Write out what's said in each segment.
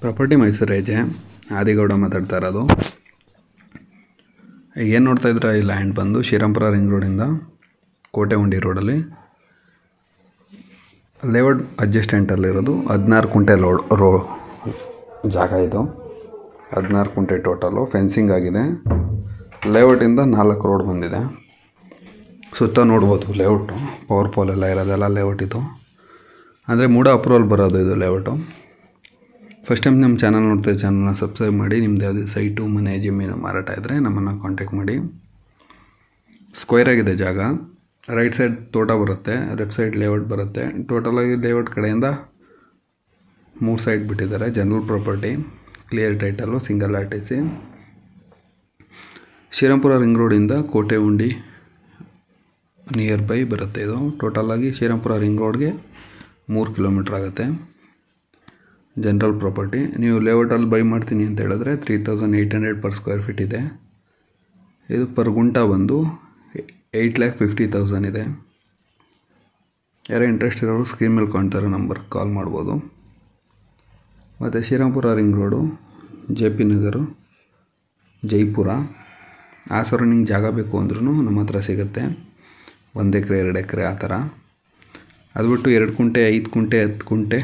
Property Mysuru ಏಜೆ ಆದಿಗೌಡ ಮಾತಾಡ್ತಾ ಇರೋದು. ಏನು ನೋಡ್ತಾ ಇದ್ರೆ ಈ ಲ್ಯಾಂಡ್ ಬಂದು ಶ್ರೀರಾಮ್ಪುರ ರಿಂಗ್ ರೋಡಿಂದ ಕೋಟೆಹುಂಡಿ ರೋಡಲ್ಲಿ ಲೇಔಟ್ ಅಡ್ಜಸ್ಟೆಂಟಲ್ಲಿರೋದು 16 ಕುಂಟೆ ಜಾಗ. ಇದು 16 ಕುಂಟೆ ಟೋಟಲು. ಫೆನ್ಸಿಂಗ್ ಆಗಿದೆ. ಲೇಔಟಿಂದ 4 ರೋಡ್ ಬಂದಿದೆ. ಸುತ್ತ ನೋಡ್ಬೋದು ಲೇಔಟು. ಪವರ್ ಪೋಲ್ ಎಲ್ಲ ಇರೋದೆಲ್ಲ ಲೇಔಟ್ ಇದು. ಅಂದರೆ ಮೂಡ ಅಪ್ರೂವಲ್ ಬರೋದು ಇದು ಲೇಔಟು. ಫಸ್ಟ್ ಟೈಮ್ ನಮ್ಮ ಚಾನಲ್ ನೋಡ್ತೀವಿ, ಚಾನಲ್ನ ಸಬ್ಸ್ಕ್ರೈಬ್ ಮಾಡಿ. ನಿಮ್ಮದು ಯಾವುದೇ ಸೈಟು, ಮನೆ, ಜಮೀನು ಮಾರಾಟ ಇದ್ದರೆ ನಮ್ಮನ್ನು ಕಾಂಟ್ಯಾಕ್ಟ್ ಮಾಡಿ. ಸ್ಕ್ವೇರ್ ಆಗಿದೆ ಜಾಗ. ರೈಟ್ ಸೈಡ್ ತೋಟ ಬರುತ್ತೆ, ಲೆಫ್ಟ್ ಸೈಡ್ ಲೇಔಟ್ ಬರುತ್ತೆ. ಟೋಟಲಾಗಿ ಲೇಔಟ್ ಕಡೆಯಿಂದ 3 ಸೈಡ್ ಬಿಟ್ಟಿದ್ದಾರೆ. General property, clear title, single RTC. Srirampura ring ರೋಡಿಂದ ಕೋಟೆಹುಂಡಿ ನಿಯರ್ ಬೈ ಬರುತ್ತೆ ಇದು. ಟೋಟಲಾಗಿ ಶ್ರೀರಾಮ್ಪುರ ರಿಂಗ್ ರೋಡ್ಗೆ 3 ಕಿಲೋಮೀಟ್ರ್ ಆಗುತ್ತೆ. General property. ನೀವು ಲೇಔಟಲ್ಲಿ ಬೈ ಮಾಡ್ತೀನಿ ಅಂತ ಹೇಳಿದ್ರೆ 3800 ಪರ್ ಸ್ಕ್ವೇರ್ ಫೀಟ್ ಇದೆ. ಇದು ಪರ್ ಗುಂಟ ಬಂದು 8,50,000 ಇದೆ. ಯಾರೋ ಇಂಟ್ರೆಸ್ಟ್ ಇರೋರು ಸ್ಕ್ರೀನ್ ಮೇಲೆ ಕಾಣ್ತಾರೆ ನಂಬರ್ ಕಾಲ್ ಮಾಡ್ಬೋದು. ಮತ್ತು ಶ್ರೀರಾಮ್ಪುರ ರಿಂಗ್ ರೋಡು, JP ನಗರ, ಜೈಪುರ ಆ ಸರೌಂಡಿಂಗ್ ಜಾಗ ಬೇಕು ಅಂದ್ರೂ ನಮ್ಮ ಹತ್ರ ಸಿಗುತ್ತೆ. 1 ಎಕರೆ 2 ಎಕರೆ ಆ ಥರ. ಅದು ಬಿಟ್ಟು 2 ಕುಂಟೆ 5 ಕುಂಟೆ 10 ಕುಂಟೆ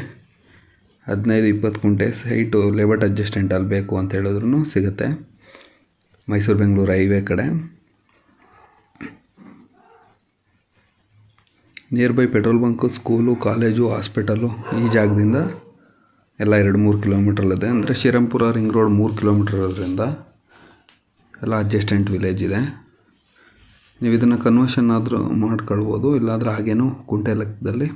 15-20 ಕುಂಟೆ ಸೈಟು ಲೇಔಟ್ ಅಡ್ಜಸ್ಟೆಂಟಲ್ಲಿ ಬೇಕು ಅಂತ ಹೇಳಿದ್ರೂ ಸಿಗುತ್ತೆ. ಮೈಸೂರು ಬೆಂಗಳೂರು ಹೈವೇ ಕಡೆ. Near by petrol bunk, school, college, hospital ಈ ಜಾಗದಿಂದ ಎಲ್ಲ 2-3 ಕಿಲೋಮೀಟ್ರಲ್ಲಿದೆ. ಅಂದರೆ ಶ್ರೀರಾಮ್ಪುರ ರಿಂಗ್ ರೋಡ್ 3 ಕಿಲೋಮೀಟ್ರ್ ಇರೋದ್ರಿಂದ ಎಲ್ಲ ಅಡ್ಜಸ್ಟೆಂಟ್ ವಿಲೇಜ್ ಇದೆ. ನೀವು ಇದನ್ನು ಕನ್ವರ್ಷನ್ ಆದರೂ ಮಾಡ್ಕೊಳ್ಬೋದು, ಇಲ್ಲಾಂದರೆ ಹಾಗೇನೂ ಕುಂಟೆ ಲೆಕ್ಕದಲ್ಲಿ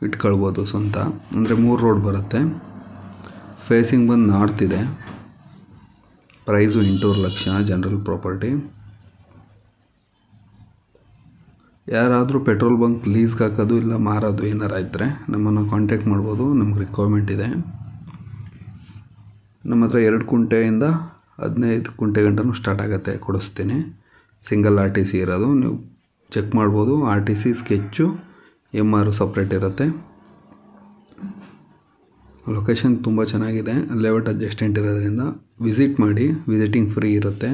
ಇಟ್ಕೊಳ್ಬೋದು ಸ್ವಂತ. ಅಂದರೆ 3 ರೋಡ್ ಬರುತ್ತೆ. ಫೇಸಿಂಗ್ ಬಂದು ನಾರ್ತ್ ಇದೆ. ಪ್ರೈಸು 8 ಲಕ್ಷ. General property. ಯಾರಾದರೂ ಪೆಟ್ರೋಲ್ ಬಂಕ್ ಲೀಸ್ಗೆ ಹಾಕೋದು ಇಲ್ಲ ಮಾರೋದು ಏನಾರ ಇದ್ದರೆ ನಮ್ಮನ್ನು ಕಾಂಟ್ಯಾಕ್ಟ್ ಮಾಡ್ಬೋದು. ನಮ್ಗೆ ರಿಕ್ವೈರ್ಮೆಂಟ್ ಇದೆ. ನಮ್ಮ ಹತ್ರ 2 ಕುಂಟೆಯಿಂದ 15 ಕುಂಟೆ ಗಂಟನೂ ಸ್ಟಾರ್ಟ್ ಆಗುತ್ತೆ, ಕೊಡಿಸ್ತೀನಿ. ಸಿಂಗಲ್ RTC ಇರೋದು. ನೀವು ಚೆಕ್ ಮಾಡ್ಬೋದು. RTC ಸ್ಕೆಚ್ಚು MR ಸಪ್ರೇಟ್ ಇರುತ್ತೆ. ಲೊಕೇಶನ್ ತುಂಬ ಚೆನ್ನಾಗಿದೆ. ಲೇಔಟ್ ಅಡ್ಜಸ್ಟೆಂಟ್ ಇರೋದ್ರಿಂದ ವಿಸಿಟ್ ಮಾಡಿ. ವಿಸಿಟಿಂಗ್ ಫ್ರೀ ಇರುತ್ತೆ.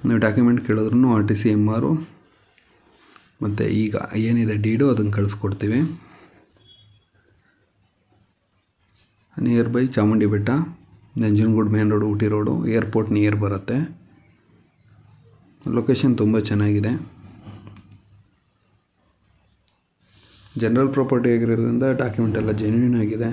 ನೀವು ಡಾಕ್ಯುಮೆಂಟ್ ಕೇಳಿದ್ರೂ RTC MR ಮತ್ತು ಈಗ ಏನಿದೆ ಡೀಡು ಅದನ್ನು ಕಳಿಸ್ಕೊಡ್ತೀವಿ. ನಿಯರ್ ಬೈ ಚಾಮುಂಡಿ ಬೆಟ್ಟ, Nanjangud main road, Ooty road, airport near ಬರುತ್ತೆ. ಲೊಕೇಶನ್ ತುಂಬ ಚೆನ್ನಾಗಿದೆ. ಜನರಲ್ ಪ್ರಾಪರ್ಟಿ ಆಗಿರೋದ್ರಿಂದ ಡಾಕ್ಯುಮೆಂಟ್ ಎಲ್ಲ ಜೆನ್ಯೂನ್ ಆಗಿದೆ.